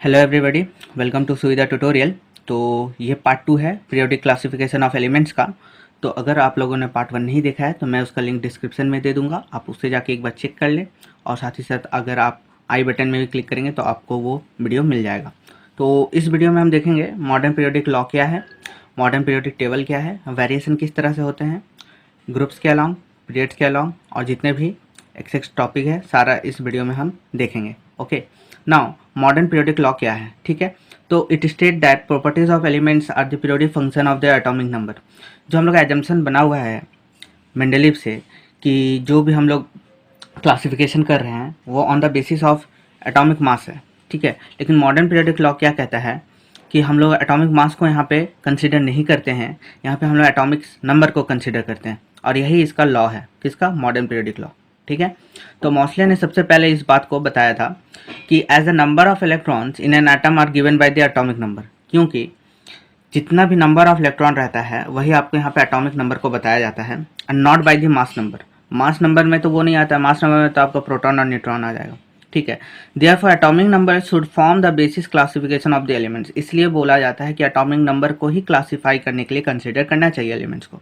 Hello everybody, welcome to सुविधा tutorial. तो ये पार्ट 2 है पीरियोडिक क्लासिफिकेशन ऑफ एलिमेंट्स का। तो अगर आप लोगों ने पार्ट 1 नहीं देखा है तो मैं उसका लिंक डिस्क्रिप्शन में दे दूंगा, आप उससे जाके एक बार चेक कर लें। और साथ ही साथ अगर आप आई बटन में भी क्लिक करेंगे तो आपको वो वीडियो मिल जाएगा। तो इस वीडियो में हम देखेंगे मॉडर्न पीरियोडिक लॉ क्या है, मॉडर्न पीरियोडिक टेबल क्या है, वेरिएशन किस तरह से होते हैं, ग्रुप्स के अलॉन्ग, पीरियड्स के अलॉन्ग, और जितने भी एक्सेस टॉपिक है सारा इस वीडियो में हम देखेंगे। Okay, now modern periodic law क्या है, ठीक है। तो it state that properties of elements are the periodic function of the atomic number. जो हम लोग का एजम्पशन बना हुआ है मेंडलीव से कि जो भी हम लोग क्लासिफिकेशन कर रहे हैं वो on the basis of atomic mass है, ठीक है। लेकिन मॉडर्न पीरियोडिक लॉ क्या कहता है कि हम लोग एटॉमिक मास को यहाँ पे कंसिडर नहीं करते हैं, यहाँ पे हम लोग एटॉमिक नंबर को कंसिडर करते हैं। और यही इसका लॉ है, किसका, मॉडर्न पीरियोडिक लॉ, ठीक है। तो मॉसले ने सबसे पहले इस बात को बताया था कि as the number of electrons in an atom are given by the atomic number, क्योंकि जितना भी नंबर ऑफ इलेक्ट्रॉन रहता है वही आपको यहाँ पे एटॉमिक नंबर को बताया जाता है, and not by the mass number. Mass number में तो वो नहीं आता है, मास नंबर में तो आपका प्रोटॉन और न्यूट्रॉन आ जाएगा, ठीक है। Therefore atomic number should form the basis classification of the elements. इसलिए बोला जाता है कि एटॉमिक नंबर को ही क्लासीफाई करने के लिए कंसिडर करना चाहिए एलिमेंट्स को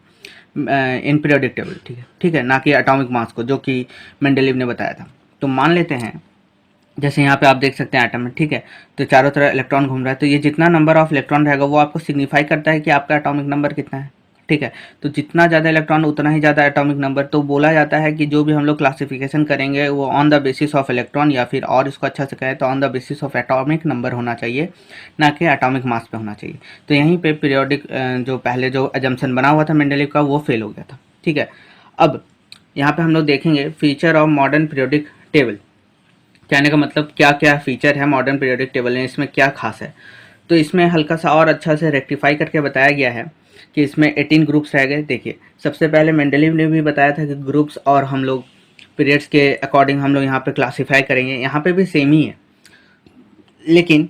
इन पीरियोडिक टेबल, ठीक है, ठीक है, ना कि एटॉमिक मास को, जो कि मेंडलीव ने बताया था। तो मान लेते हैं जैसे यहाँ पे आप देख सकते हैं एटम में, ठीक है, तो चारों तरफ इलेक्ट्रॉन घूम रहा है, तो ये जितना नंबर ऑफ इलेक्ट्रॉन रहेगा वो आपको सिग्निफाई करता है कि आपका एटॉमिक नंबर कितना है, ठीक है। तो जितना ज़्यादा इलेक्ट्रॉन उतना ही ज़्यादा एटॉमिक नंबर। तो बोला जाता है कि जो भी हम लोग क्लासिफिकेशन करेंगे वो on the basis of electron, या फिर और इसको अच्छा से कहें तो on the basis of atomic number होना चाहिए, ना कि एटॉमिक मास पे होना चाहिए। तो यहीं पे पीरियोडिक जो पहले जो एजम्पशन बना हुआ था मेंडलीव का वो फेल हो गया था, ठीक है। अब यहाँ पे हम लोग देखेंगे feature of modern periodic table. कहने का मतलब क्या क्या फीचर है मॉडर्न पीरियोडिक टेबल में, इसमें क्या खास है। तो इसमें हल्का सा और अच्छा से रेक्टिफाई करके बताया गया है कि इसमें 18 ग्रुप्स रह गए। देखिए, सबसे पहले मेंडलीव ने भी बताया था कि ग्रुप्स और हम लोग पीरियड्स के अकॉर्डिंग हम लोग यहाँ पे क्लासीफाई करेंगे, यहाँ पे भी सेम ही है, लेकिन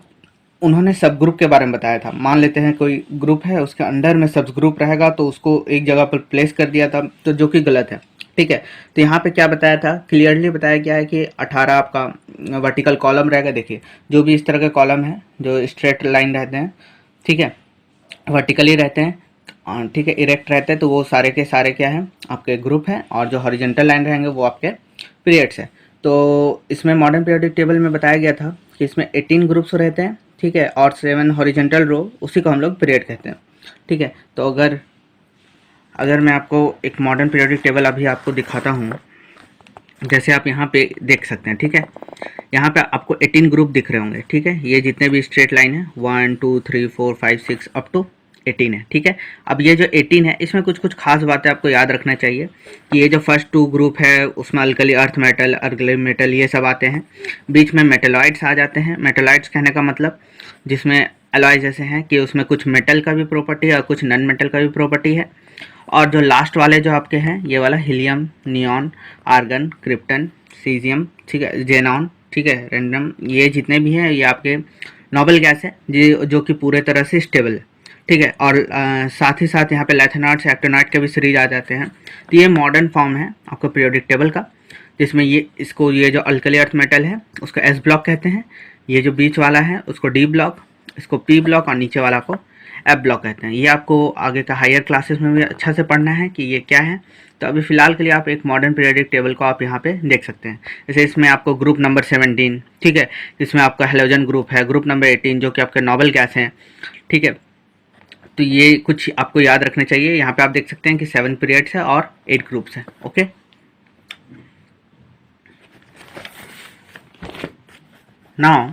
उन्होंने सब ग्रुप के बारे में बताया था। मान लेते हैं कोई ग्रुप है, उसके अंडर में सब ग्रुप रहेगा तो उसको एक जगह पर प्लेस कर दिया था, तो जो कि गलत है, ठीक है। तो यहाँ पे क्या बताया था, क्लियरली बताया गया है कि 18 आपका वर्टिकल कॉलम रहेगा। देखिए, जो भी इस तरह के कॉलम है जो स्ट्रेट लाइन रहते हैं, ठीक है, वर्टिकली रहते हैं, ठीक है, इरेक्ट रहते हैं, तो वो सारे के सारे क्या है, आपके ग्रुप हैं। और जो हॉरिजॉन्टल लाइन रहेंगे वो आपके पीरियड्स हैं। तो इसमें मॉडर्न पीरियोडिक टेबल में बताया गया था कि इसमें 18 ग्रुप्स रहते हैं, ठीक है, और 7 हॉरिजॉन्टल रो, उसी को हम लोग पीरियड कहते हैं, ठीक है। तो अगर अगर मैं आपको एक मॉडर्न पीरियोडिक टेबल अभी आपको दिखाता हूँ, जैसे आप यहाँ पे देख सकते हैं, ठीक है, यहाँ पे आपको 18 ग्रुप दिख रहे होंगे, ठीक है। ये जितने भी स्ट्रेट लाइन है 1 2 3 4 5 6 अप टू 18 है, ठीक है। अब ये जो 18 है इसमें कुछ कुछ खास बातें आपको याद रखना चाहिए कि ये जो फर्स्ट 2 ग्रुप है उसमें alkali earth metal, alkali metal, ये सब आते हैं। बीच में मेटेलॉइड्स आ जाते हैं। मेटेलॉइड्स कहने का मतलब जिसमें एलॉय जैसे हैं कि उसमें कुछ मेटल का भी प्रॉपर्टी है और कुछ नॉन मेटल का भी प्रॉपर्टी है। और जो लास्ट वाले जो आपके हैं ये वाला helium, neon, argon, krypton, caesium, ठीक है, जेनॉन, ठीक है, रैंडम, ये जितने भी हैं ये आपके नोबल गैस है जो कि पूरे तरह से स्टेबल है, ठीक है। और साथ ही साथ यहाँ पे लैथेनॉइड्स, एक्टिनॉइड के भी सीरीज आ जाते हैं। तो ये मॉडर्न फॉर्म है आपका पीरियोडिक टेबल का, जिसमें ये जो अल्कली अर्थ मेटल है उसको एस ब्लॉक कहते हैं, ये जो बीच वाला है उसको डी ब्लॉक, इसको पी ब्लॉक, और नीचे वाला को एफ ब्लॉक कहते हैं। ये आपको आगे का हायर क्लासेस में भी अच्छा से पढ़ना है कि ये क्या है। तो अभी फ़िलहाल के लिए आप एक मॉडर्न पीरियोडिक टेबल को आप यहाँ पे देख सकते हैं। जैसे इसमें आपको ग्रुप नंबर 17, ठीक है, इसमें आपका हेलोजन ग्रुप है, ग्रुप नंबर 18 जो कि आपके नोबल गैस हैं, ठीक है। तो ये कुछ आपको याद रखने चाहिए। यहाँ पे आप देख सकते हैं कि 7 पीरियड्स है और 8 ग्रुप्स हैं, ओके। नाउ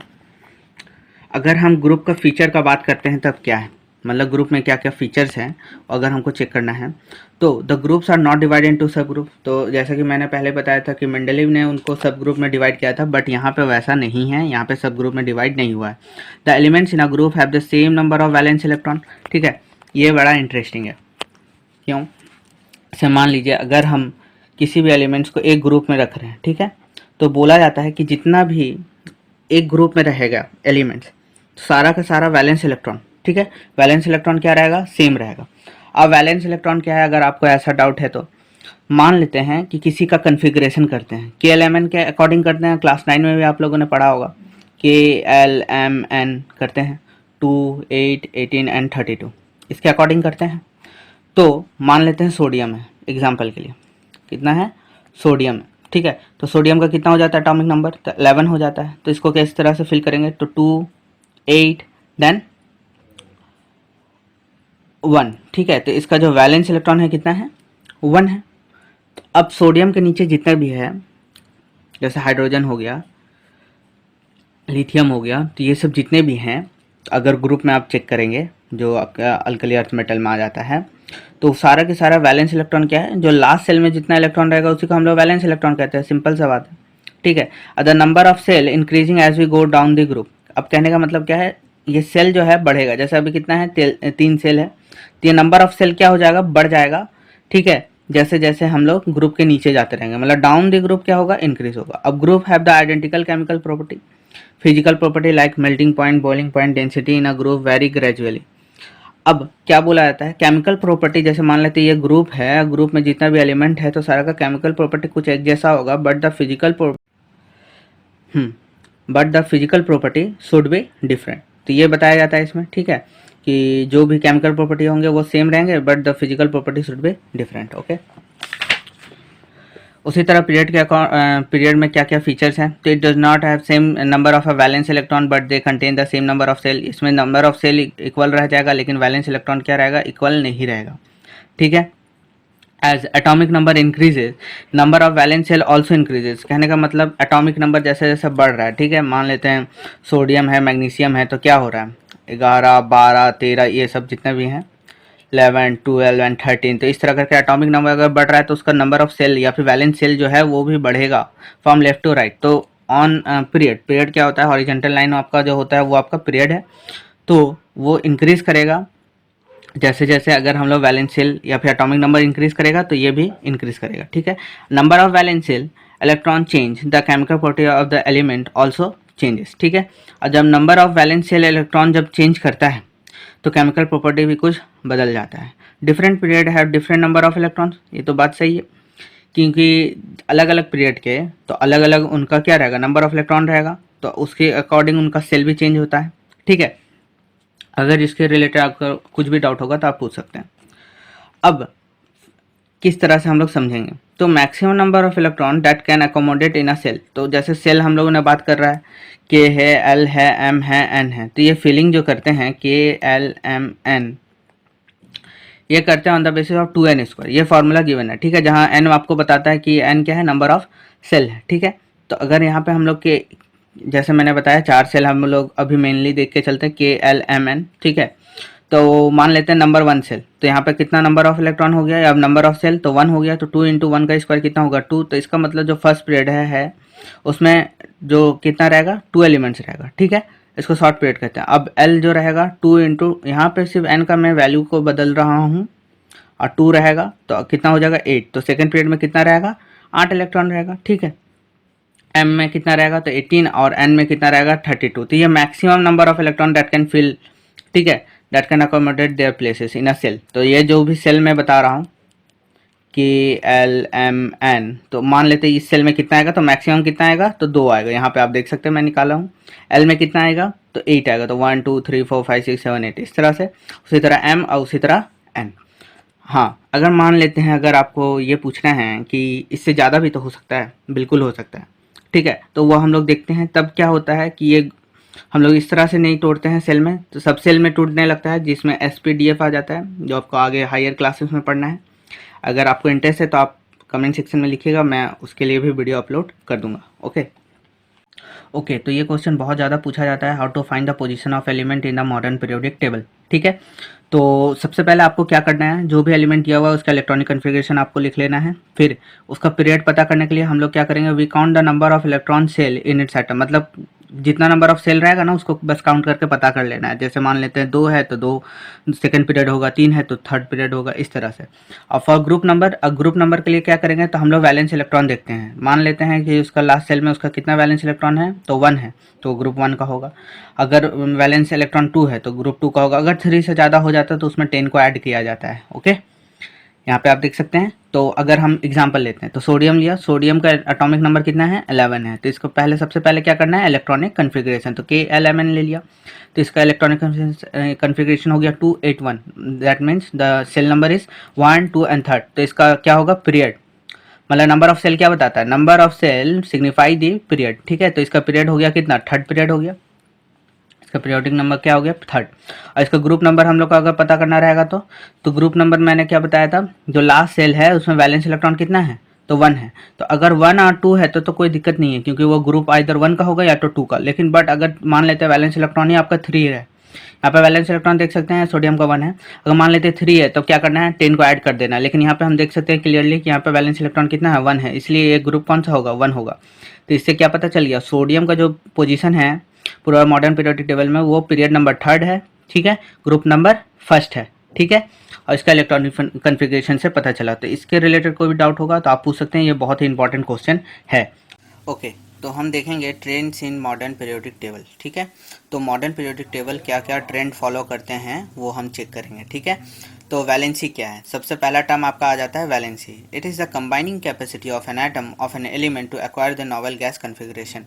अगर हम ग्रुप का फीचर का बात करते हैं तब क्या है, मतलब ग्रुप में क्या क्या फीचर्स हैं अगर हमको चेक करना है, तो the groups are not divided into sub group. तो जैसा कि मैंने पहले बताया था कि मेंडलीव ने उनको सब ग्रुप में डिवाइड किया था, बट यहाँ पे वैसा नहीं है, यहाँ पे सब ग्रुप में डिवाइड नहीं हुआ है। The elements in a group have the same number of valence electron, ठीक है। ये बड़ा इंटरेस्टिंग है, क्यों, से मान लीजिए अगर हम किसी भी एलिमेंट्स को एक ग्रुप में रख रहे हैं, ठीक है, तो बोला जाता है कि जितना भी एक ग्रुप में रहेगा एलिमेंट्स, सारा का सारा वैलेंस इलेक्ट्रॉन, ठीक है, वैलेंस इलेक्ट्रॉन क्या रहेगा, सेम रहेगा। अब वैलेंस इलेक्ट्रॉन क्या है, अगर आपको ऐसा डाउट है तो मान लेते हैं कि किसी का कन्फिग्रेशन करते हैं, KLMN के अकॉर्डिंग करते हैं, क्लास 9 में भी आप लोगों ने पढ़ा होगा। KLMN करते हैं 2, 8, 18 एंड 32, इसके अकॉर्डिंग करते हैं। तो मान लेते हैं सोडियम है एग्जाम्पल के लिए, कितना है सोडियम है, ठीक है। तो सोडियम का कितना हो जाता है एटॉमिक नंबर, तो 11 हो जाता है। तो इसको किस तरह से फिल करेंगे, तो 2, 8 देन 1, ठीक है। तो इसका जो वैलेंस इलेक्ट्रॉन है कितना है, 1 है। तो अब सोडियम के नीचे जितना भी है, जैसे हाइड्रोजन हो गया, लिथियम हो गया, तो ये सब जितने भी हैं, अगर ग्रुप में आप चेक करेंगे जो आपका अल्कली अर्थ मेटल में आ जाता है, तो सारा के सारा वैलेंस इलेक्ट्रॉन क्या है, जो लास्ट सेल में जितना इलेक्ट्रॉन रहेगा उसी को हम लोग वैलेंस इलेक्ट्रॉन कहते हैं, सिंपल सा बात है, ठीक है। The number of shell increasing as we go down the group. अब कहने का मतलब क्या है, ये सेल जो है बढ़ेगा, जैसे अभी कितना है 3 सेल है, तो ये नंबर ऑफ सेल क्या हो जाएगा, बढ़ जाएगा, ठीक है। जैसे जैसे हम लोग ग्रुप के नीचे जाते रहेंगे, मतलब डाउन द ग्रुप क्या होगा, इंक्रीज होगा। अब group have the identical chemical property, physical property like melting point, boiling point, density in a group very gradually. अब क्या बोला जाता है, केमिकल प्रॉपर्टी, जैसे मान लेते हैं ये ग्रुप है, ग्रुप में जितना भी एलिमेंट है तो सारा का केमिकल प्रॉपर्टी कुछ एक जैसा होगा, but the physical property should be different. तो ये बताया जाता है इसमें, ठीक है, कि जो भी केमिकल प्रॉपर्टी होंगे वो सेम रहेंगे, but the physical property should be different, okay. उसी तरह पीरियड में क्या क्या फीचर्स हैं, तो it does not have same number of a valence electron but they contain the same number of shell. इसमें नंबर ऑफ सेल इक्वल रह जाएगा, लेकिन वैलेंस इलेक्ट्रॉन क्या रहेगा, इक्वल नहीं रहेगा, ठीक है। As atomic number increases number of valence shell also increases. कहने का मतलब एटॉमिक नंबर जैसे जैसे बढ़ रहा है, ठीक है। मान लेते हैं सोडियम है, मैग्नीशियम है, तो क्या हो रहा है, 11, 12, 13, ये सब जितने भी हैं, 11, 12 एंड 13, तो इस तरह करके एटॉमिक नंबर अगर बढ़ रहा है तो उसका नंबर ऑफ सेल या फिर वैलेंस सेल जो है वो भी बढ़ेगा फ्रॉम लेफ्ट टू राइट। तो ऑन पीरियड क्या होता है, हॉरिजॉन्टल लाइन आपका जो होता है वो आपका पीरियड है, तो वो इंक्रीज करेगा जैसे जैसे अगर हम लोग वैलेंस सेल या फिर एटॉमिक नंबर इंक्रीज करेगा तो ये भी इंक्रीज करेगा, ठीक है। Number of valence cell electron change the chemical property of the element also changes, ठीक है। और जब number of valence cell electron जब चेंज करता है तो केमिकल प्रॉपर्टी भी कुछ बदल जाता है। Different period have different number of electrons, ये तो बात सही है, क्योंकि अलग अलग पीरियड के तो अलग अलग उनका क्या रहेगा, नंबर ऑफ इलेक्ट्रॉन रहेगा, तो उसके अकॉर्डिंग उनका सेल भी चेंज होता है, ठीक है। अगर इसके रिलेटेड आपको कुछ भी डाउट होगा तो आप पूछ सकते हैं। अब किस तरह से हम लोग समझेंगे, तो maximum number of electron that can accommodate in a shell. तो जैसे सेल हम लोगों ने बात कर रहा है, के है, एल है, एम है, एन है, तो ये फिलिंग जो करते हैं के एल एम एन, ये करते हैं on the basis of 2n²। ये फार्मूला गिवन है, ठीक है, जहाँ n आपको बताता है कि n क्या है, नंबर ऑफ सेल है, ठीक है। तो अगर यहाँ पे हम लोग के जैसे मैंने बताया 4 सेल हम लोग अभी मेनली देख के चलते हैं, के एल एम एन, ठीक है। तो मान लेते हैं नंबर 1 सेल, तो यहाँ पे कितना नंबर ऑफ इलेक्ट्रॉन हो गया, अब नंबर ऑफ सेल तो 1 हो गया, तो 2 इंटू 1 का स्क्वायर कितना होगा, 2। तो इसका मतलब जो फर्स्ट पीरियड है उसमें जो कितना रहेगा, 2 एलिमेंट्स रहेगा, ठीक है। इसको शॉर्ट पीरियड कहते हैं। अब एल जो रहेगा 2 इंटू, यहाँ पे सिर्फ एन का मैं वैल्यू को बदल रहा हूँ, और 2 रहेगा तो कितना हो जाएगा 8। तो सेकंड पीरियड में कितना रहेगा, 8 इलेक्ट्रॉन रहेगा, ठीक है। एम में कितना रहेगा, तो 18, और एन में कितना रहेगा 32। तो ये maximum number of electron that can fill, ठीक है, that can accommodate their places in a shell. तो ये जो भी सेल में बता रहा हूँ कि एल एम एन, तो मान लेते हैं इस सेल में कितना आएगा, तो मैक्सिमम कितना आएगा, तो 2 आएगा। यहाँ पे आप देख सकते हैं मैं निकाला हूँ। एल में कितना आएगा, तो 8 आएगा, तो 1 2 3 4 5 6 7 8 इस तरह से। उसी तरह एम और उसी तरह एन। हाँ, अगर मान लेते हैं, अगर आपको ये पूछना है कि इससे ज़्यादा भी तो हो सकता है, बिल्कुल हो सकता है, ठीक है। तो वो हम लोग देखते हैं तब क्या होता है कि ये हम लोग इस तरह से नहीं तोड़ते हैं सेल में, तो सब सेल में टूटने लगता है, जिसमें SPDF आ जाता है, जो आपको आगे हायर क्लासेस में पढ़ना है। अगर आपको इंटरेस्ट है तो आप कमेंट सेक्शन में लिखिएगा, मैं उसके लिए भी वीडियो अपलोड कर दूंगा, ओके। तो ये क्वेश्चन बहुत ज़्यादा पूछा जाता है, how to find the position of element in the modern periodic table, ठीक है। तो सबसे पहले आपको क्या करना है, जो भी एलिमेंट दिया हुआ है उसका इलेक्ट्रॉनिक कन्फिग्रेशन आपको लिख लेना है। फिर उसका पीरियड पता करने के लिए हम लोग क्या करेंगे, we count the number of electron shell in its atom, मतलब जितना नंबर ऑफ सेल रहेगा ना उसको बस काउंट करके पता कर लेना है। जैसे मान लेते हैं 2 है तो 2 सेकंड पीरियड होगा, 3 है तो थर्ड पीरियड होगा, इस तरह से। और फॉर ग्रुप नंबर के लिए क्या करेंगे, तो हम लोग वैलेंस इलेक्ट्रॉन देखते हैं। मान लेते हैं कि उसका लास्ट सेल में उसका कितना वैलेंस इलेक्ट्रॉन है, तो 1 है, तो ग्रुप 1 का होगा। अगर वैलेंस इलेक्ट्रॉन 2 है तो ग्रुप 2 का होगा। अगर 3 से ज़्यादा हो जाता है तो उसमें 10 को ऐड किया जाता है, ओके। यहाँ पे आप देख सकते हैं। तो अगर हम एग्जांपल लेते हैं तो सोडियम लिया, सोडियम का एटॉमिक नंबर कितना है 11 है, तो इसको पहले सबसे पहले क्या करना है इलेक्ट्रॉनिक कन्फिग्रेशन, तो K11 ले लिया, तो इसका इलेक्ट्रॉनिक कन्फिग्रेशन हो गया 281, that means the shell number is 1 2 and third, तो इसका क्या होगा पीरियड, मतलब नंबर ऑफ सेल क्या बताता है, number of shell signify the period, ठीक है, तो इसका पीरियड हो गया कितना थर्ड पीरियड हो गया, इसका पीरियोडिक नंबर क्या हो गया थर्ड। और इसका ग्रुप नंबर हम लोग को अगर पता करना रहेगा तो ग्रुप नंबर मैंने क्या बताया था, जो लास्ट सेल है उसमें वैलेंस इलेक्ट्रॉन कितना है तो 1 है, तो अगर 1 और 2 है तो कोई दिक्कत नहीं है क्योंकि वो ग्रुप आइदर 1 का होगा या तो 2 का, लेकिन बट अगर मान लेते हैं वैलेंस इलेक्ट्रॉन ही आपका 3 है, यहाँ पे वैलेंस इलेक्ट्रॉन देख सकते हैं सोडियम का 1 है, अगर मान लेते हैं 3 है तो क्या करना है 10 को ऐड कर देना है, लेकिन यहाँ पे हम देख सकते हैं क्लियरली कि यहाँ पे वैलेंस इलेक्ट्रॉन कितना है 1 है, इसलिए ये ग्रुप कौन सा होगा 1 होगा। तो इससे क्या पता चल गया सोडियम का जो पोजीशन है पूरा मॉडर्न पीरियोडिक टेबल में वो पीरियड नंबर थर्ड है, ठीक है, ग्रुप नंबर फर्स्ट है, ठीक है, और इसका इलेक्ट्रॉनिक कन्फिग्रेशन से पता चला। तो इसके रिलेटेड कोई भी डाउट होगा तो आप पूछ सकते हैं, ये बहुत ही इंपॉर्टेंट क्वेश्चन है। ओके तो हम देखेंगे trends in modern periodic table, ठीक है, तो मॉडर्न पीरियोडिक टेबल क्या क्या ट्रेंड फॉलो करते हैं वो हम चेक करेंगे, ठीक है। तो वैलेंसी क्या है, सबसे पहला टर्म आपका आ जाता है valency, it is the combining capacity of an atom of an element to acquire the noble gas configuration.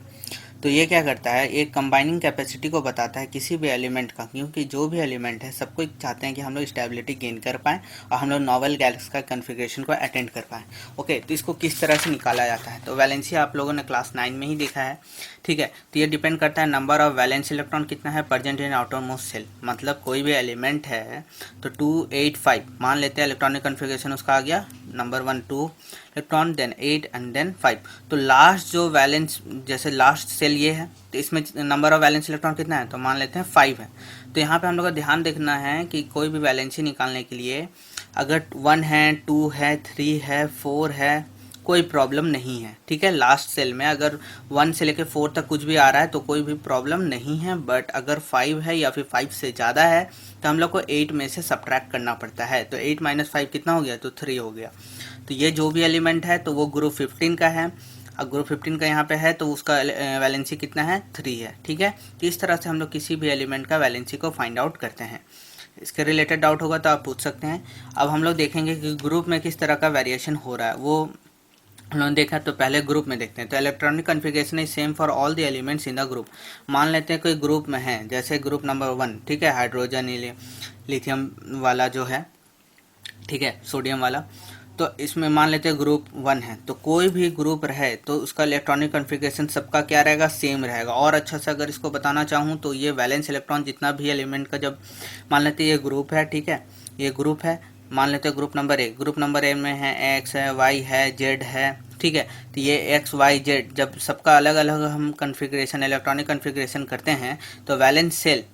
तो ये क्या करता है, एक कंबाइनिंग कैपेसिटी को बताता है किसी भी एलिमेंट का, क्योंकि जो भी एलिमेंट है सबको चाहते हैं कि हम लोग स्टेबिलिटी गेन कर पाएँ और हम लोग नोवेल गैस का कन्फिग्रेशन को अटेंड कर पाएँ। ओके तो इसको किस तरह से निकाला जाता है, तो वैलेंसी आप लोगों ने क्लास 9 में ही देखा है, ठीक है, तो ये डिपेंड करता है नंबर ऑफ वैलेंस इलेक्ट्रॉन कितना है present in outermost shell, मतलब कोई भी एलिमेंट है तो 285 मान लेते हैं इलेक्ट्रॉनिक कन्फिग्रेशन उसका आ गया number 1 2 electron then 8 and then 5, तो लास्ट जो वैलेंस जैसे लास्ट सेल ये है तो इसमें नंबर ऑफ वैलेंस इलेक्ट्रॉन कितना है तो मान लेते हैं 5 है। तो यहाँ पे हम लोग का ध्यान देखना है कि कोई भी वैलेंसी निकालने के लिए अगर 1 है 2 है 3 है 4 है कोई प्रॉब्लम नहीं है, ठीक है, लास्ट सेल में अगर 1 से लेकर 4 तक कुछ भी आ रहा है तो कोई भी प्रॉब्लम नहीं है, बट अगर 5 है या फिर 5 से ज़्यादा है तो हम लोग को 8 में से सब्ट्रैक्ट करना पड़ता है, तो 8 - 5 कितना हो गया तो 3 हो गया। तो ये जो भी एलिमेंट है तो वो ग्रुप 15 का है, अब ग्रुप 15 का यहाँ पे है तो उसका वैलेंसी कितना है 3 है, ठीक है, तो इस तरह से हम लोग किसी भी एलिमेंट का वैलेंसी को फाइंड आउट करते हैं। इसके रिलेटेड डाउट होगा तो आप पूछ सकते हैं। अब हम लोग देखेंगे कि ग्रुप में किस तरह का वेरिएशन हो रहा है, वो उन्होंने देखा, तो पहले ग्रुप में देखते हैं। तो electronic configuration is same for all the elements in the group. मान लेते हैं कोई ग्रुप में है जैसे ग्रुप नंबर 1, ठीक है, हाइड्रोजन लिथियम वाला जो है, ठीक है, सोडियम वाला, तो इसमें मान लेते हैं ग्रुप 1 है, तो कोई भी ग्रुप रहे तो उसका इलेक्ट्रॉनिक कन्फिग्रेशन सबका क्या रहेगा सेम रहेगा। और अच्छा से अगर इसको बताना चाहूँ तो ये वैलेंस इलेक्ट्रॉन जितना भी एलिमेंट का जब मान लेते हैं ये ग्रुप है, ठीक है, ये ग्रुप है, मान लेते हैं ग्रुप नंबर 1, ग्रुप नंबर 1 में है एक्स है वाई है जेड है, ठीक है, तो ये एक्स वाई जेड जब सबका अलग अलग हम कन्फिग्रेशन इलेक्ट्रॉनिक कन्फिग्रेशन करते हैं तो वैलेंस सेल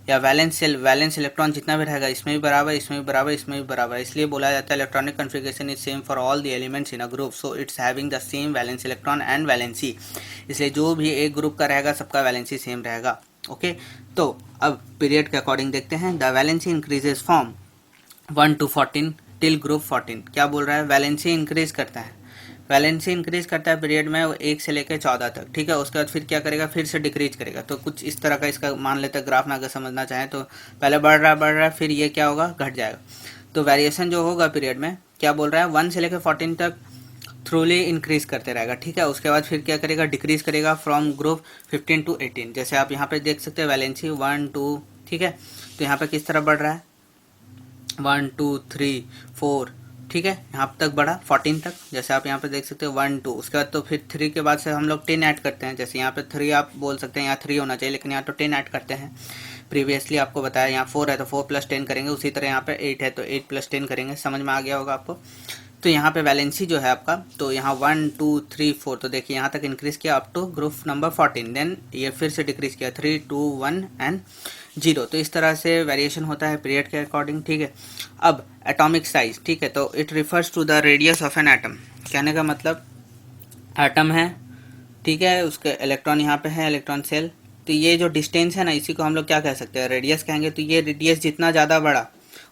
या वैलेंस इलेक्ट्रॉन जितना भी रहेगा इसमें भी बराबर इसमें भी बराबर इसमें भी बराबर, इसलिए बोला जाता है electronic configuration is same for all the elements in a group, so it's having the same valence electron and valency, इसलिए जो भी एक ग्रुप का रहेगा सबका वैलेंसी सेम रहेगा। ओके तो अब पीरियड के अकॉर्डिंग देखते हैं, the valency increases from 1 to 14 till group 14, क्या बोल रहा है वैलेंसी इंक्रीज करता है, वैलेंसी इंक्रीज करता है पीरियड में 1 से लेकर 14 तक, ठीक है, उसके बाद फिर क्या करेगा फिर से डिक्रीज करेगा। तो कुछ इस तरह का इसका मान लेते हैं ग्राफ में अगर समझना चाहें तो पहले बढ़ रहा है फिर ये क्या होगा घट जाएगा। तो वेरिएशन जो होगा पीरियड में क्या बोल रहा है 1 से लेकर 14 तक थ्रूली इंक्रीज करते रहेगा, ठीक है, उसके बाद फिर क्या करेगा डिक्रीज करेगा फ्रॉम ग्रुप 15 to 18, जैसे आप यहाँ पे देख सकते हैं वैलेंसी 1 2, ठीक है, तो यहाँ पे किस तरह बढ़ रहा है 1 2 3 4, ठीक है, यहाँ तक बढ़ा 14 तक, जैसे आप यहाँ पे देख सकते हो 1 2, उसके बाद तो फिर 3 के बाद से हम लोग 10 ऐड करते हैं, जैसे यहाँ पे 3 आप बोल सकते हैं यहाँ 3 होना चाहिए लेकिन यहाँ तो 10 ऐड करते हैं, प्रीवियसली आपको बताया यहाँ 4 है तो 4 + 10 करेंगे, उसी तरह यहाँ पे 8 है तो 8 + 10 करेंगे, समझ में आ गया होगा आपको। तो यहाँ पे वैलेंसी जो है आपका तो यहाँ 1 2 3 4, तो देखिए यहाँ तक इंक्रीज किया up to group number 14, then ये फिर से डिक्रीज किया 3 2 1 एंड 0, तो इस तरह से वेरिएशन होता है पीरियड के अकॉर्डिंग, ठीक है। अब एटॉमिक साइज, ठीक है, तो it refers to the radius of an atom, कहने का मतलब एटम है, ठीक है, उसके इलेक्ट्रॉन यहाँ पे है इलेक्ट्रॉन सेल, तो ये जो डिस्टेंस है ना इसी को हम लोग क्या कह सकते हैं रेडियस कहेंगे, तो ये रेडियस जितना ज़्यादा बड़ा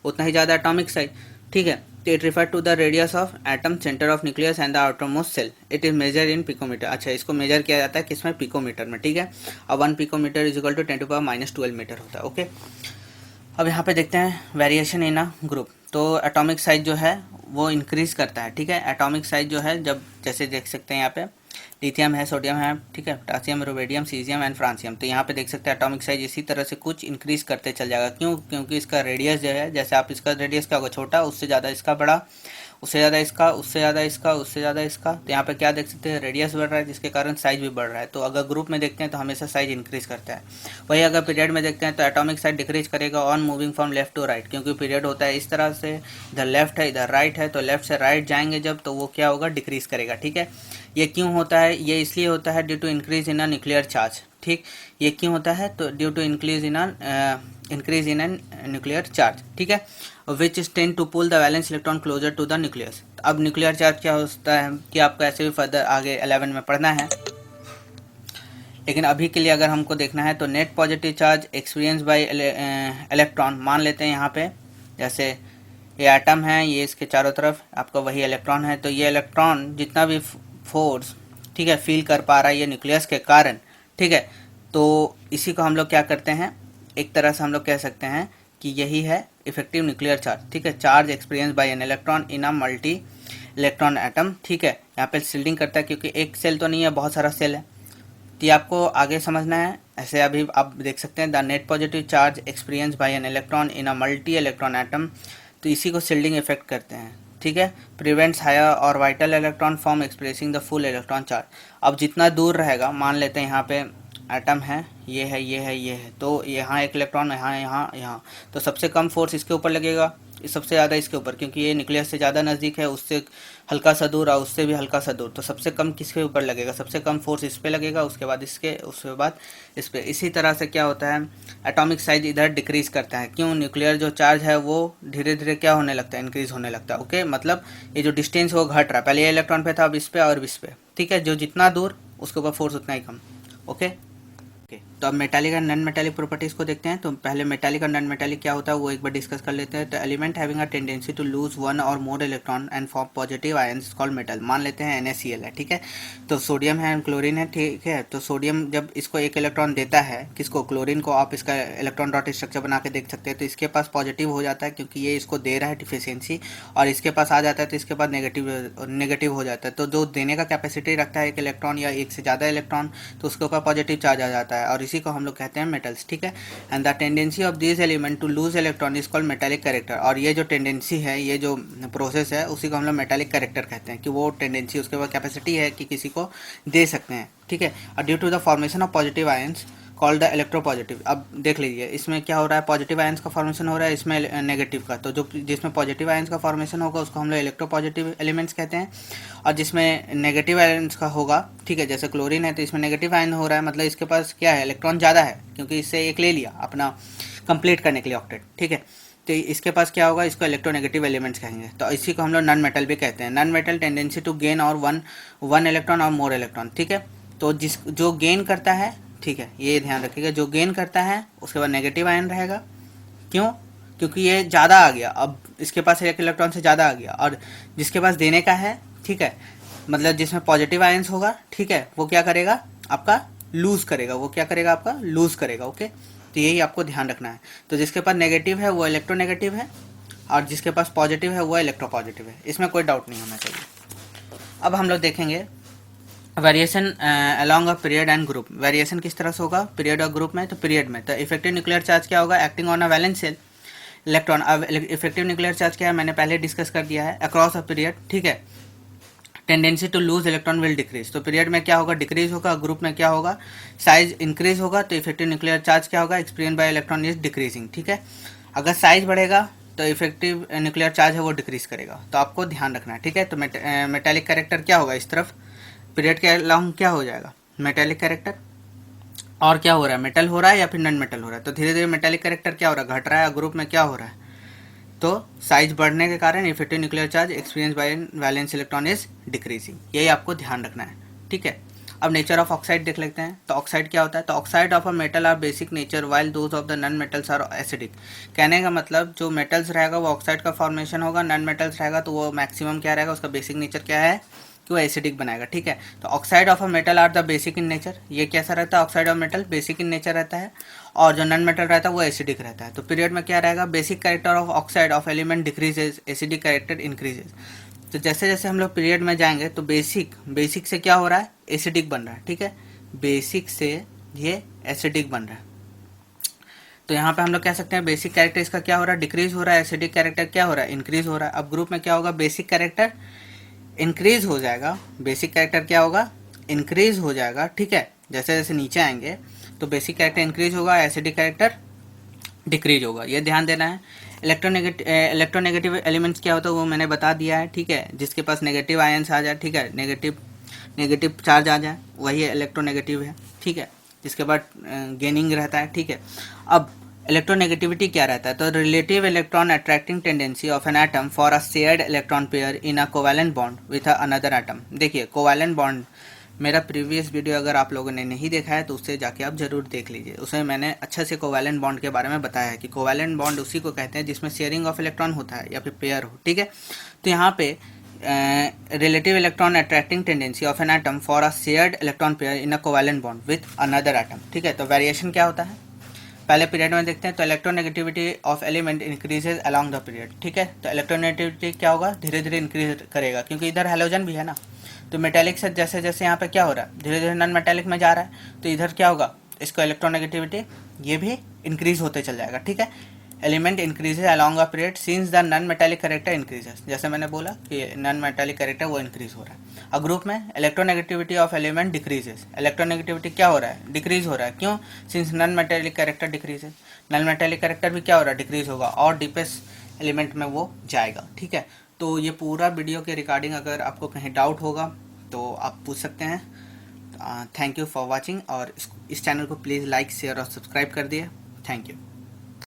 उतना ही ज़्यादा एटॉमिक साइज, ठीक है, तो it refer to the radius of atom center of nucleus and the outermost shell, it is measure in picometer, अच्छा इसको मेजर किया जाता है किसमें पिकोमीटर में, ठीक है, अब 1 picometer is equal to 10⁻⁻12 metre होता है। ओके अब यहाँ पे देखते हैं वेरिएशन इन अ ग्रुप, तो एटॉमिक साइज जो है वो इंक्रीज़ करता है, ठीक है। एटॉमिक साइज जो है, जब जैसे देख सकते हैं यहाँ पे लिथियम है, सोडियम है, ठीक है, potassium, rubidium, caesium and francium, तो यहाँ पे देख सकते हैं एटॉमिक साइज इसी तरह से कुछ इंक्रीज़ करते चल जाएगा। क्यों? क्योंकि इसका रेडियस जो है, जैसे आप इसका रेडियस क्या होगा, छोटा, उससे ज़्यादा इसका बड़ा, उससे ज़्यादा इसका, उससे ज़्यादा इसका, उससे ज़्यादा इसका, तो यहाँ पे क्या देख सकते हैं, रेडियस बढ़ रहा है, जिसके कारण साइज भी बढ़ रहा है। तो अगर ग्रुप में देखते हैं तो हमेशा साइज इंक्रीज करता है। वही अगर पीरियड में देखते हैं तो एटॉमिक साइज डिक्रीज करेगा on moving from left to right, क्योंकि पीरियड होता है इस तरह से, इधर लेफ्ट है इधर राइट है, तो लेफ्ट से राइट जाएंगे जब, तो वो क्या होगा, डिक्रीज करेगा, ठीक है। ये क्यों होता है? ये इसलिए होता है due to increase in a nuclear charge, ठीक। ये क्यों होता है? तो due to increase in an nuclear charge, ठीक है, which is tend to pull the valence electron closer to the nucleus. अब न्यूक्लियर चार्ज क्या होता है कि आपको ऐसे भी फर्दर आगे 11 में पढ़ना है, लेकिन अभी के लिए अगर हमको देखना है तो net positive charge experience by electron, मान लेते हैं यहाँ पे, जैसे ये एटम है, ये इसके चारों तरफ आपका वही इलेक्ट्रॉन है, तो ये इलेक्ट्रॉन जितना भी फोर्स, ठीक है, फील कर पा रहा है ये न्यूक्लियस के कारण, ठीक है। तो इसी को हम लोग क्या करते हैं, एक तरह से हम लोग कह सकते हैं कि यही है इफेक्टिव न्यूक्लियर चार्ज, ठीक है। Charge experience by an electron in a multi electron atom, ठीक है। यहाँ पे शिल्डिंग करता है क्योंकि एक सेल तो नहीं है, बहुत सारा सेल है, तो ये आपको आगे समझना है। ऐसे अभी आप देख सकते हैं the net positive charge experience by an electron in a multi electron atom, तो इसी को शिल्डिंग इफेक्ट करते हैं, ठीक है। प्रिवेंट्स हायर और vital electron from expressing the full electron charge. अब जितना दूर रहेगा, मान लेते हैं यहाँ पे एटम है, ये है, ये है, ये है, तो यहाँ एक इलेक्ट्रॉन, यहाँ यहाँ यहाँ, तो सबसे कम फोर्स इसके ऊपर लगेगा, सबसे ज़्यादा इसके ऊपर, क्योंकि ये न्यूक्लियस से ज़्यादा नज़दीक है, उससे हल्का सा दूर और उससे भी हल्का सा दूर, तो सबसे कम किसके ऊपर लगेगा, सबसे कम फोर्स इस पे लगेगा, उसके बाद इसके, उसके बाद इस पे। इसी तरह से क्या होता है, एटॉमिक साइज इधर डिक्रीज करता है। क्यों? न्यूक्लियर जो चार्ज है वो धीरे धीरे क्या होने लगता है, इंक्रीज होने लगता है, ओके। मतलब ये जो डिस्टेंस वो घट रहा है, पहले ये इलेक्ट्रॉन पे था, अब इस पे और इस पे, ठीक है। जो जितना दूर उसके ऊपर फोर्स उतना ही कम, ओके। तो अब मेटालिक और नॉन मेटालिक प्रॉपर्टीज को देखते हैं। तो पहले मेटालिक और नॉन मेटालिक क्या होता है वो एक बार डिस्कस कर लेते हैं। तो element having a tendency to lose one और more electron and form positive ions called metal. मान लेते हैं NaCl है, ठीक है। तो सोडियम है एंड क्लोरीन है, ठीक है। तो सोडियम जब इसको एक इलेक्ट्रॉन देता है, किसको, क्लोरीन को, आप इसका इलेक्ट्रॉन डॉट स्ट्रक्चर बना के देख सकते हैं। तो इसके पास पॉजिटिव हो जाता है क्योंकि ये इसको दे रहा है डिफिशियंसी, और इसके पास आ जाता है तो इसके पास नेगेटिव हो जाता है। तो जो देने का कैपेसिटी रखता है एक इलेक्ट्रॉन या एक से ज़्यादा इलेक्ट्रॉन, तो उसके ऊपर पॉजिटिव चार्ज आ जाता है, और इसी को हम लोग कहते हैं मेटल्स, ठीक है। And the tendency of this element to lose electron is called metallic character. और ये जो टेंडेंसी है, ये जो प्रोसेस है, उसी को हम लोग मेटालिक कैरेक्टर कहते हैं, कि वो टेंडेंसी, उसके पास कैपेसिटी है कि किसी को दे सकते हैं, ठीक है। और due to the formation of positive ions called the electropositive. अब देख लीजिए इसमें क्या हो रहा है, पॉजिटिव आयंस का फॉर्मेशन हो रहा है, इसमें नेगेटिव का। तो जो जिसमें पॉजिटिव आयंस का फॉर्मेशन होगा उसको हम लोग इलेक्ट्रोपॉजिटिव एलिमेंट्स कहते हैं, और जिसमें नेगेटिव आयंस का होगा, ठीक है, जैसे क्लोरीन है तो इसमें नेगेटिव आयन हो रहा है, मतलब इसके पास क्या है, इलेक्ट्रॉन ज़्यादा है, क्योंकि इससे एक ले लिया अपना कंप्लीट करने के लिए ऑक्टेट, ठीक है। तो इसके पास क्या होगा, इसको इलेक्ट्रोनेगेटिव एलिमेंट्स कहेंगे। तो इसी को हम लोग नॉन मेटल भी कहते हैं। Non metal tendency to gain or one electron or more electron, ठीक है। तो जो गेन करता है, ठीक है, ये ध्यान रखिएगा, जो गेन करता है उसके बाद नेगेटिव आयन रहेगा। क्यों? क्योंकि ये ज़्यादा आ गया, अब इसके पास एक इलेक्ट्रॉन से ज़्यादा आ गया, और जिसके पास देने का है, ठीक है, मतलब जिसमें पॉजिटिव आयंस होगा, ठीक है, वो क्या करेगा, आपका लूज़ करेगा, वो क्या करेगा, आपका लूज़ करेगा, ओके। तो यही आपको ध्यान रखना है। तो जिसके पास नेगेटिव है वो इलेक्ट्रोनेगेटिव है, और जिसके पास पॉजिटिव है वो इलेक्ट्रोपॉजिटिव है, इसमें कोई डाउट नहीं होना चाहिए। अब हम लोग देखेंगे variation along a period and group. Variation किस तरह से होगा, पीरियड और ग्रुप में। तो पीरियड में तो इफेक्टिव न्यूक्लियर चार्ज क्या होगा, acting on a valence shell electron. अब इफेक्टिव न्यूक्लियर चार्ज क्या है, मैंने पहले डिस्कस कर दिया है, अक्रॉस अ पीरियड, ठीक है। Tendency to lose electron will decrease. तो पीरियड में क्या होगा, डिक्रीज होगा, ग्रुप में क्या होगा, साइज इंक्रीज होगा। तो इफेक्टिव न्यूक्लियर चार्ज क्या होगा, experience by electron is decreasing, ठीक है। अगर साइज बढ़ेगा तो इफेक्टिव न्यूक्लियर चार्ज है वो डिक्रीज करेगा, तो आपको ध्यान रखना है, ठीक है। तो मेटालिक कैरेक्टर क्या होगा, इस तरफ पीरियड के अलॉन्ग क्या हो जाएगा, मेटालिक कैरेक्टर। और क्या हो रहा है, मेटल हो रहा है या फिर नॉन मेटल हो रहा है, तो धीरे धीरे मेटालिक कैरेक्टर क्या हो रहा है, घट रहा है, और ग्रुप में क्या हो रहा है, तो साइज बढ़ने के कारण effective nuclear charge experience by valence electron is decreasing. यही आपको ध्यान रखना है, ठीक है। अब नेचर ऑफ ऑक्साइड देख लेते हैं। तो ऑक्साइड क्या होता है, तो oxide of a metal are basic nature while those of the non metals are acidic. कहने का मतलब जो मेटल्स रहेगा वो ऑक्साइड का फॉर्मेशन होगा, नॉन मेटल्स रहेगा तो वो मैक्सिमम क्या रहेगा, उसका बेसिक नेचर क्या है, कि वो एसिडिक बनाएगा, ठीक है। तो oxide of a metal are the basic in nature, ये कैसा रहता है, oxide of metal basic in nature रहता है, और जो नॉन मेटल रहता है वो एसिडिक रहता है। तो पीरियड में क्या रहेगा, basic character of oxide of element decreases, acidic character increases. तो जैसे जैसे हम लोग पीरियड में जाएंगे तो बेसिक से क्या हो रहा है, एसिडिक बन रहा है, ठीक है, बेसिक से ये एसिडिक बन रहा है। तो यहाँ पे हम लोग कह सकते हैं बेसिक कैरेक्टर इसका क्या हो रहा है, डिक्रीज हो रहा है, एसिडिक कैरेक्टर क्या हो रहा है, इंक्रीज हो रहा है। अब ग्रुप में क्या होगा, बेसिक कैरेक्टर इंक्रीज हो जाएगा, बेसिक कैरेक्टर क्या होगा, इंक्रीज हो जाएगा, ठीक है। जैसे जैसे नीचे आएंगे तो बेसिक कैरेक्टर इंक्रीज होगा, एसिडिक कैरेक्टर डिक्रीज होगा, ये ध्यान देना है। इलेक्ट्रोनेगेटिव एलिमेंट्स क्या होता है वो मैंने बता दिया है, ठीक है। जिसके पास नेगेटिव आयंस आ जाए, ठीक है, नेगेटिव चार्ज आ जाए वही इलेक्ट्रोनेगेटिव है, ठीक है। जिसके बाद गेनिंग रहता है, ठीक है। अब इलेक्ट्रोनेगेटिविटी क्या रहता है, तो relative electron attracting tendency of an atom for a shared electron pair in a covalent bond with another atom. देखिए कोवैलेंट बॉन्ड, मेरा प्रीवियस वीडियो अगर आप लोगों ने नहीं देखा है तो उससे जाके आप जरूर देख लीजिए, उसमें मैंने अच्छे से कोवैलेंट बॉन्ड के बारे में बताया है कि कोवैलेंट बॉन्ड उसी को कहते हैं जिसमें शेयरिंग ऑफ इलेक्ट्रॉन होता है या फिर पेयर हो, ठीक है। तो यहाँ पे relative electron attracting tendency of an atom for a shared electron pair in a covalent bond with another atom, ठीक है। तो वेरिएशन क्या होता है, पहले पीरियड में देखते हैं। तो electronegativity of element increases along the period, ठीक है। तो इलेक्ट्रोनेगेटिविटी क्या होगा, धीरे धीरे इंक्रीज करेगा, क्योंकि इधर हैलोजन भी है ना। तो मेटेलिक से जैसे जैसे यहाँ पे क्या हो रहा है, धीरे धीरे नॉन मेटेलिक में जा रहा है, तो इधर क्या होगा, इसको इलेक्ट्रोनेगेटिविटी ये भी इंक्रीज होते चल जाएगा, ठीक है। Element increases along a period since the non metallic character increases, जैसे मैंने बोला कि नॉन मेटेलिक कैरेक्टर वो इंक्रीज हो रहा है। अब ग्रुप में electronegativity of element decreases, electronegativity क्या हो रहा है, डिक्रीज हो रहा है, क्यों, since non metallic character decreases, non metallic character भी क्या हो रहा है, डिक्रीज होगा और डीपेस्ट एलिमेंट में वो जाएगा, ठीक है। तो ये पूरा वीडियो के रिगार्डिंग अगर आपको कहीं डाउट होगा तो आप पूछ सकते हैं। थैंक यू फॉर वॉचिंग, और इस चैनल को प्लीज़ लाइक शेयर और सब्सक्राइब कर दिए। Thank you.